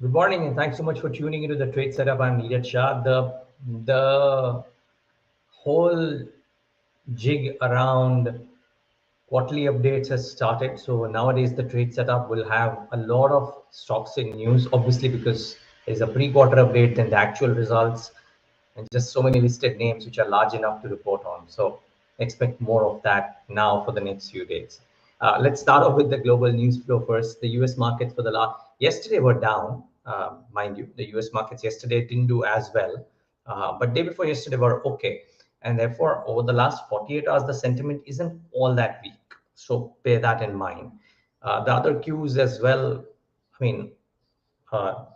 Good morning, and thanks so much for tuning into the trade setup. I'm Neeraj Shah. The whole jig around quarterly updates has started. So nowadays, the trade setup will have a lot of stocks in news, obviously, because there's a pre-quarter update, then the actual results, and just so many listed names which are large enough to report on. So expect more of that now for the next few days. Let's start off with the global news flow first. The US markets for the last yesterday were down, mind you. The US markets yesterday didn't do as well, but day before yesterday were okay, and therefore over the last 48 hours the sentiment isn't all that weak. So bear that in mind. The other cues as well. I mean, uh,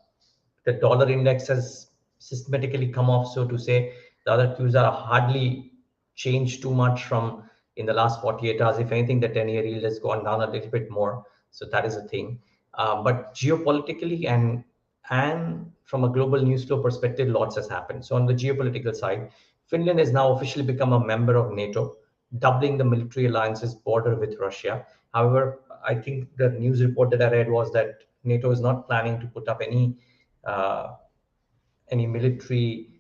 the dollar index has systematically come off, so to say. The other cues are hardly changed too much from in the last 48 hours. If anything, the 10-year yield has gone down a little bit more. So that is a thing. But geopolitically and from a global news flow perspective, lots has happened. So on the geopolitical side, Finland has now officially become a member of NATO, doubling the military alliance's border with Russia. However, I think the news report that I read was that NATO is not planning to put up uh, any military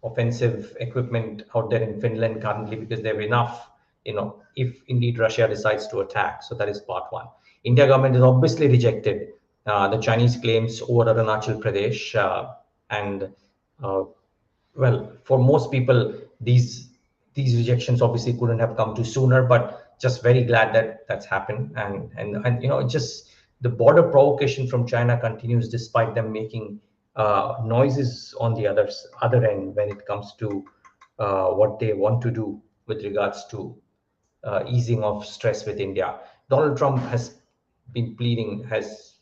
offensive equipment out there in Finland currently because they have enough, if indeed Russia decides to attack. So that is part one. India government has obviously rejected the Chinese claims over Arunachal Pradesh, and uh, well, for most people, these rejections obviously couldn't have come too sooner, but just very glad that that's happened. And just the border provocation from China continues despite them making noises on the other end when it comes to what they want to do with regards to easing of stress with India. Donald Trump has been pleading, has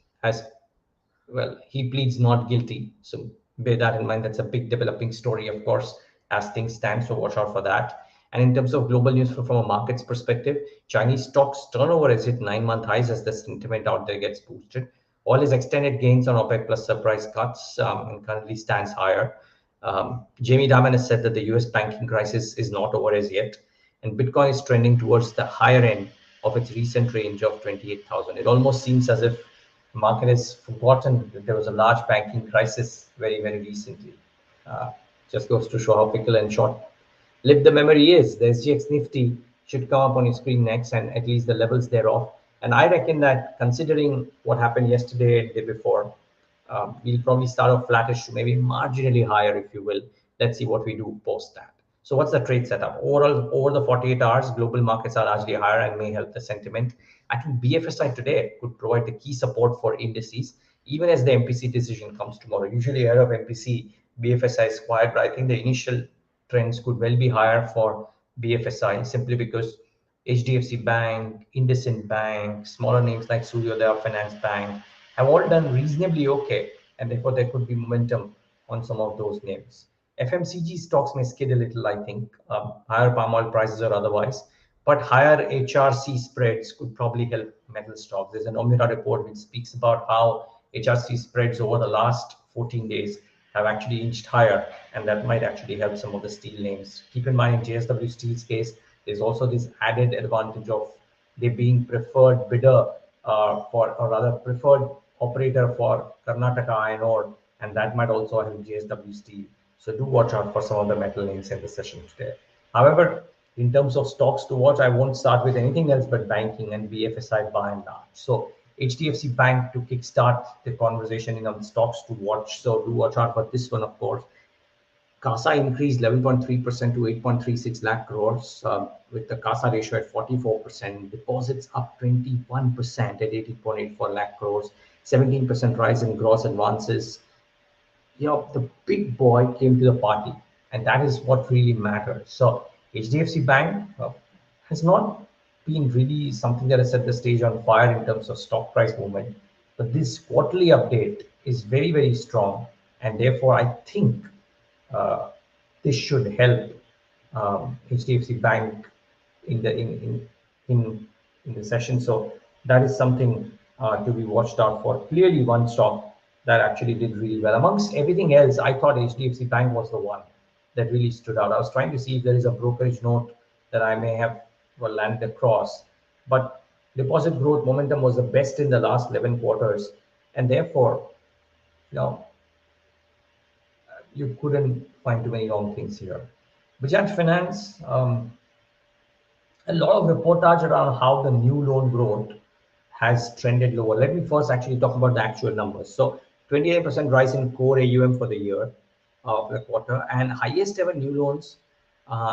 well, he pleads not guilty. So bear that in mind. That's a big developing story, of course, as things stand. So watch out for that. And in terms of global news from a markets perspective, Chinese stocks turnover has hit 9-month highs as the sentiment out there gets boosted. Oil has extended gains on OPEC plus surprise cuts, and currently stands higher. Jamie Dimon has said that the US banking crisis is not over as yet, and Bitcoin is trending towards the higher end of its recent range of 28,000. It almost seems as if the market has forgotten that there was a large banking crisis very, very recently. Uh, just goes to show how fickle and short lived the memory is. The SGX Nifty should come up on your screen next, and at least the levels thereof. And I reckon that considering what happened yesterday and the day before, we'll probably start off flattish to maybe marginally higher, if you will. Let's see what we do post that. So what's the trade setup? Overall, over the 48 hours, global markets are largely higher and may help the sentiment. I think BFSI today could provide the key support for indices, even as the MPC decision comes tomorrow. Usually ahead of MPC, BFSI is quiet, but I think the initial trends could well be higher for BFSI simply because HDFC Bank, IndusInd Bank, smaller names like Suryodaya Finance Bank have all done reasonably okay, and therefore there could be momentum on some of those names. FMCG stocks may skid a little, I think, higher palm oil prices or otherwise, but higher HRC spreads could probably help metal stocks. There's an Omira report which speaks about how HRC spreads over the last 14 days have actually inched higher, and that might actually help some of the steel names. Keep in mind, in JSW Steel's case, there's also this added advantage of they being preferred bidder or rather preferred operator for Karnataka iron ore, and that might also help JSW Steel. So do watch out for some of the metal names in the session today. However, in terms of stocks to watch, I won't start with anything else but banking and BFSI by and large. So HDFC Bank to kickstart the conversation in on stocks to watch. So do watch out for this one, of course. CASA increased 11.3% to 8.36 lakh crores, with the CASA ratio at 44%. Deposits up 21% at 18.84 lakh crores. 17% rise in gross advances. The big boy came to the party, and that is what really matters. So HDFC Bank has not been really something that has set the stage on fire in terms of stock price movement, but this quarterly update is very, very strong, and therefore I think uh, this should help HDFC Bank in the in the session. So that is something to be watched out for. Clearly, one stock that actually did really well. Amongst everything else, I thought HDFC Bank was the one that really stood out. I was trying to see if there is a brokerage note that I may have landed across, but deposit growth momentum was the best in the last 11 quarters, and therefore Now, you couldn't find too many wrong things here. Bajaj Finance, a lot of reportage around how the new loan growth has trended lower. Let me first actually talk about the actual numbers. So 28% rise in core AUM for the year of the quarter, and highest ever new loans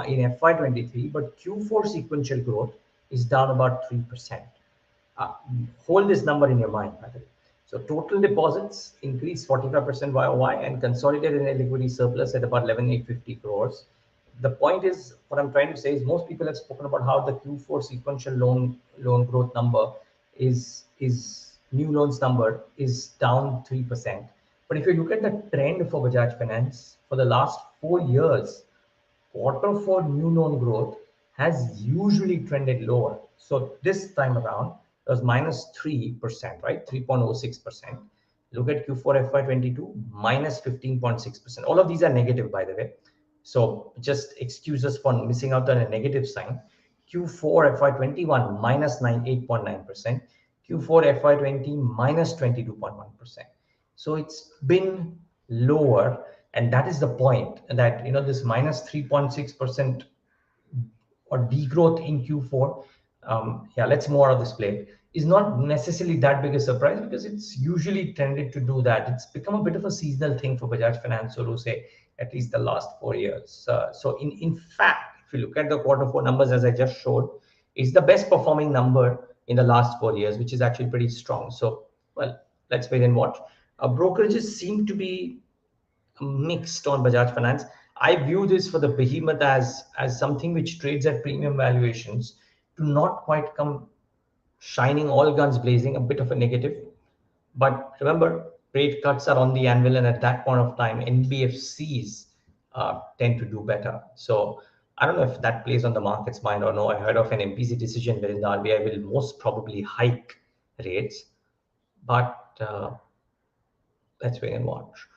in FY23, but Q4 sequential growth is down about 3%. Uh, Hold this number in your mind, by the way. So total deposits increased 45% YOY and consolidated in liquidity surplus at about 11,850 crores. The point is, what I'm trying to say is most people have spoken about how the Q4 sequential loan growth number is new loans number is down 3%. But if you look at the trend for Bajaj Finance for the last 4 years, quarter four new loan growth has usually trended lower. So this time around, it was -3%, right? 3.06%. Look at Q4 FY22, -15.6%. All of these are negative, by the way. So just excuse us for missing out on a negative sign. Q4 FY21, -8.9%. Q4 FY20, -22.1%. So it's been lower, and that is the point, that this -3.6% or degrowth in Q4, yeah, let's more of this plate, is not necessarily that big a surprise because it's usually tended to do that. It's become a bit of a seasonal thing for Bajaj Finance, so to say, at least the last 4 years. So in fact, if you look at the quarter four numbers, as I just showed, it's the best performing number in the last 4 years, which is actually pretty strong. So, well, let's wait and watch. Brokerages seem to be mixed on Bajaj Finance. I view this for the behemoth as something which trades at premium valuations to not quite come shining all guns blazing, a bit of a negative. But remember, rate cuts are on the anvil, and at that point of time, NBFCs tend to do better. So I don't know if that plays on the market's mind or no. I heard of an MPC decision wherein the RBI will most probably hike rates, but let's wait and watch.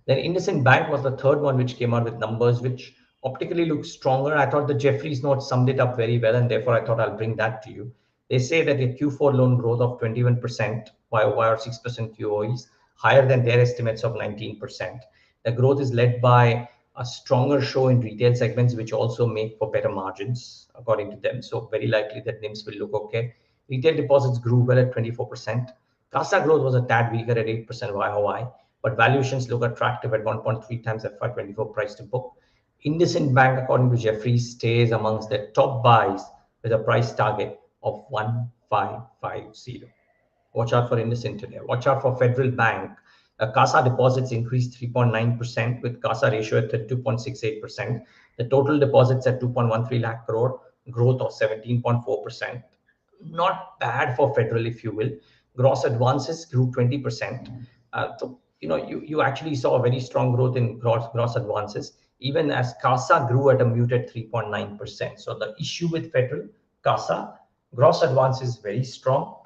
Then IndusInd Bank was the third one which came out with numbers which optically look stronger. I thought the Jeffries note summed it up very well, and therefore I thought I'll bring that to you. They say that a Q4 loan growth of 21% YOY or 6% QOE is higher than their estimates of 19%. The growth is led by a stronger show in retail segments, which also make for better margins, according to them. So very likely that NIMs will look okay. Retail deposits grew well at 24%. CASA growth was a tad weaker at 8% YOY, but valuations look attractive at 1.3 times FY24 price to book. IndusInd Bank, according to Jeffries, stays amongst the top buys with a price target of 1550. Watch out for IndusInd today. Watch out for Federal Bank. CASA deposits increased 3.9% with CASA ratio at 32.68%. The total deposits at 2.13 lakh crore, growth of 17.4%. Not bad for Federal, if you will. Gross advances grew 20%. So you actually saw a very strong growth in gross advances, even as CASA grew at a muted 3.9%. So the issue with Federal, CASA, gross advances very strong.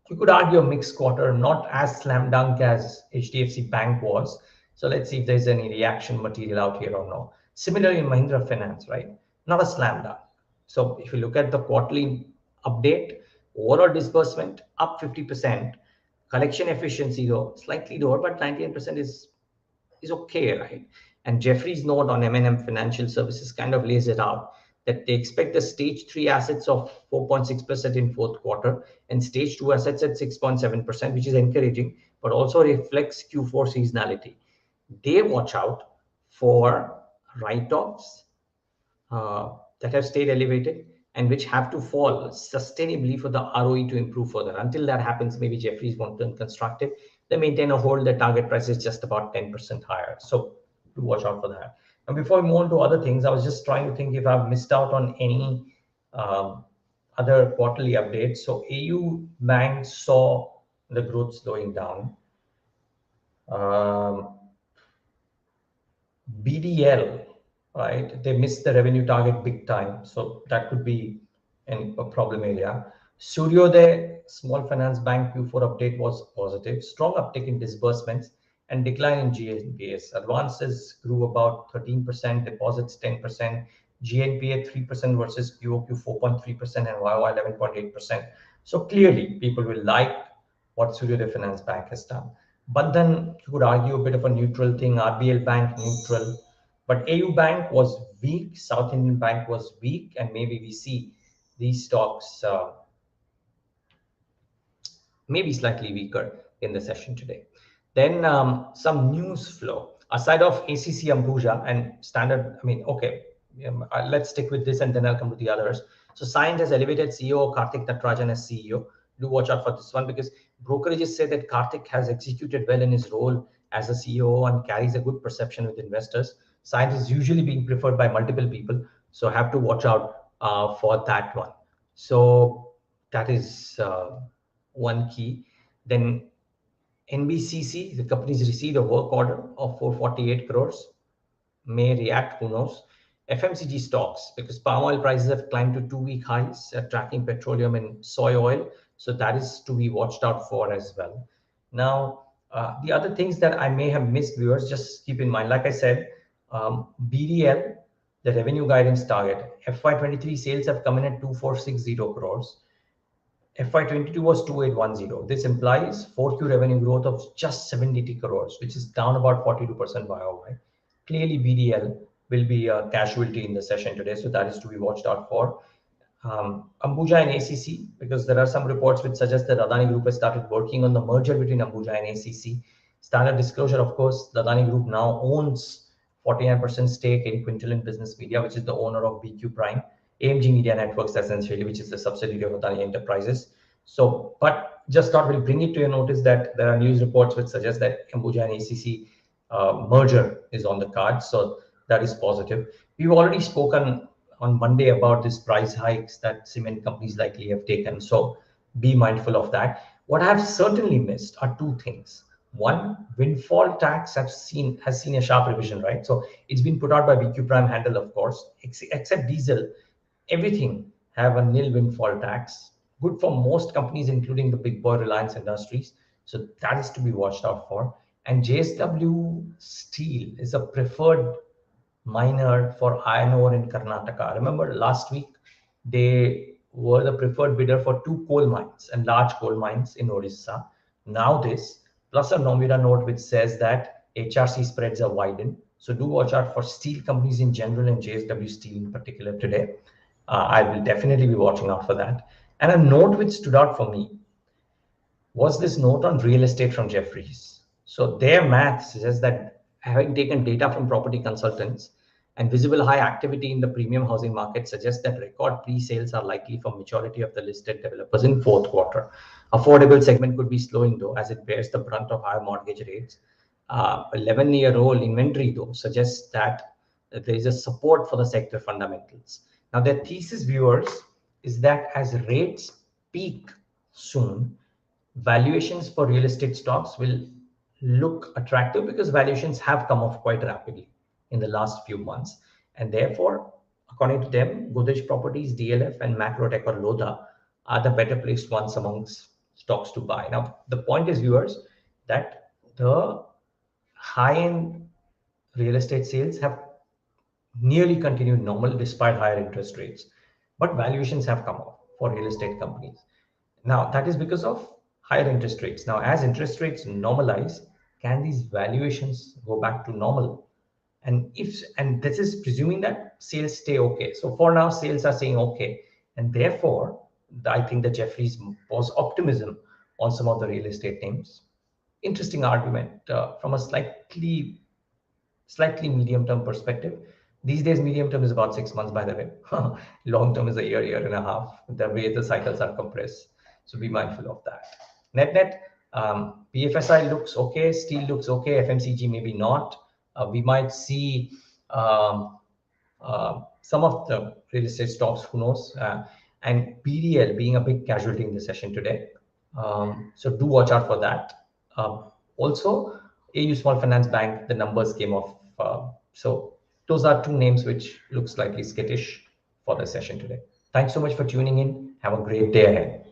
You could argue a mixed quarter, not as slam dunk as HDFC Bank was. So let's see if there's any reaction material out here or no. Similarly in Mahindra Finance, right? Not a slam dunk. So if you look at the quarterly update, overall disbursement up 50%, collection efficiency though slightly lower, but 98% is okay, right? And Jeffrey's note on M&M Financial Services kind of lays it out that they expect the stage 3 assets of 4.6% in fourth quarter and stage 2 assets at 6.7%, which is encouraging, but also reflects Q4 seasonality. They watch out for write-offs that have stayed elevated and which have to fall sustainably for the ROE to improve further. Until that happens, maybe Jeffries won't turn constructive. They maintain a hold. The target price is just about 10% higher. So do watch out for that. And before we move on to other things, I was just trying to think if I've missed out on any other quarterly updates. So AU Bank saw the growth slowing down. BDL, right? They missed the revenue target big time. So that could be a problem area. Suryodaya Small Finance Bank Q4 update was positive. Strong uptick in disbursements and decline in GNPAs. Advances grew about 13%, deposits 10%, GNPA 3% versus QOQ 4.3% and YOY 11.8%. So clearly people will like what Surya Finance Bank has done. But then you could argue a bit of a neutral thing, RBL Bank neutral, but AU Bank was weak, South Indian Bank was weak, and maybe we see these stocks maybe slightly weaker in the session today. Then some news flow. Aside of ACC Ambuja and Standard, I mean, okay, let's stick with this and then I'll come to the others. So Cyient has elevated CEO Karthik Natarajan as CEO. Do watch out for this one because brokerages say that Karthik has executed well in his role as a CEO and carries a good perception with investors. Cyient is usually being preferred by multiple people, so have to watch out for that one. So that is one key. Then NBCC, the company's received a work order of 448 crores, may react, who knows. FMCG stocks, because palm oil prices have climbed to 2-week highs, tracking petroleum and soy oil. So that is to be watched out for as well. Now, the other things that I may have missed, viewers, just keep in mind, like I said, BDL, the revenue guidance target, FY23 sales have come in at 2460 crores. FY22 was 2810. This implies 4Q revenue growth of just 780 crores, which is down about 42% YOY. Clearly, BDL will be a casualty in the session today, so that is to be watched out for. Ambuja and ACC, because there are some reports which suggest that Adani Group has started working on the merger between Ambuja and ACC. Standard disclosure, of course, the Adani Group now owns 49% stake in Quintillion Business Media, which is the owner of BQ Prime, AMG Media Networks, essentially, which is the subsidiary of Adani Enterprises. So, but just thought we'll bring it to your notice that there are news reports which suggest that Ambuja and ACC merger is on the cards. So that is positive. We've already spoken on Monday about these price hikes that cement companies likely have taken. So be mindful of that. What I have certainly missed are two things. One, windfall tax has seen a sharp revision, right? So it's been put out by BQ Prime handle, of course, except diesel. Everything have a nil windfall tax. Good for most companies, including the big boy Reliance Industries. So that is to be watched out for. And JSW Steel is a preferred miner for iron ore in Karnataka. Remember last week, they were the preferred bidder for 2 coal mines and large coal mines in Odisha. Now this, plus a Nomura note which says that HRC spreads are widened. So do watch out for steel companies in general and JSW Steel in particular today. I will definitely be watching out for that. And a note which stood out for me was this note on real estate from Jefferies. So their math suggests that having taken data from property consultants and visible high activity in the premium housing market suggests that record pre-sales are likely for majority of the listed developers in fourth quarter. Affordable segment could be slowing though, as it bears the brunt of higher mortgage rates. 11-year-old inventory though suggests that there is a support for the sector fundamentals. Now their thesis, viewers, is that as rates peak soon, valuations for real estate stocks will look attractive because valuations have come off quite rapidly in the last few months. And therefore, according to them, Godrej Properties, DLF, and Macrotech or Lodha are the better placed ones amongst stocks to buy. Now, the point is, viewers, that the high-end real estate sales have nearly continued normal despite higher interest rates, but valuations have come off for real estate companies. Now, that is because of higher interest rates. Now, as interest rates normalize, can these valuations go back to normal? And this is presuming that sales stay okay. So for now, sales are saying okay. And therefore, I think that Jefferies was optimism on some of the real estate names. Interesting argument from a slightly medium term perspective. These days, medium term is about 6 months, by the way. Long term is a year and a half, the way the cycles are compressed. So be mindful of that. Net, BFSI looks okay, steel looks okay, FMCG maybe not. We might see some of the real estate stocks, who knows, and PDL being a big casualty in the session today. So do watch out for that. Also, AU Small Finance Bank, the numbers came off. So those are two names which look slightly skittish for the session today. Thanks so much for tuning in. Have a great day ahead.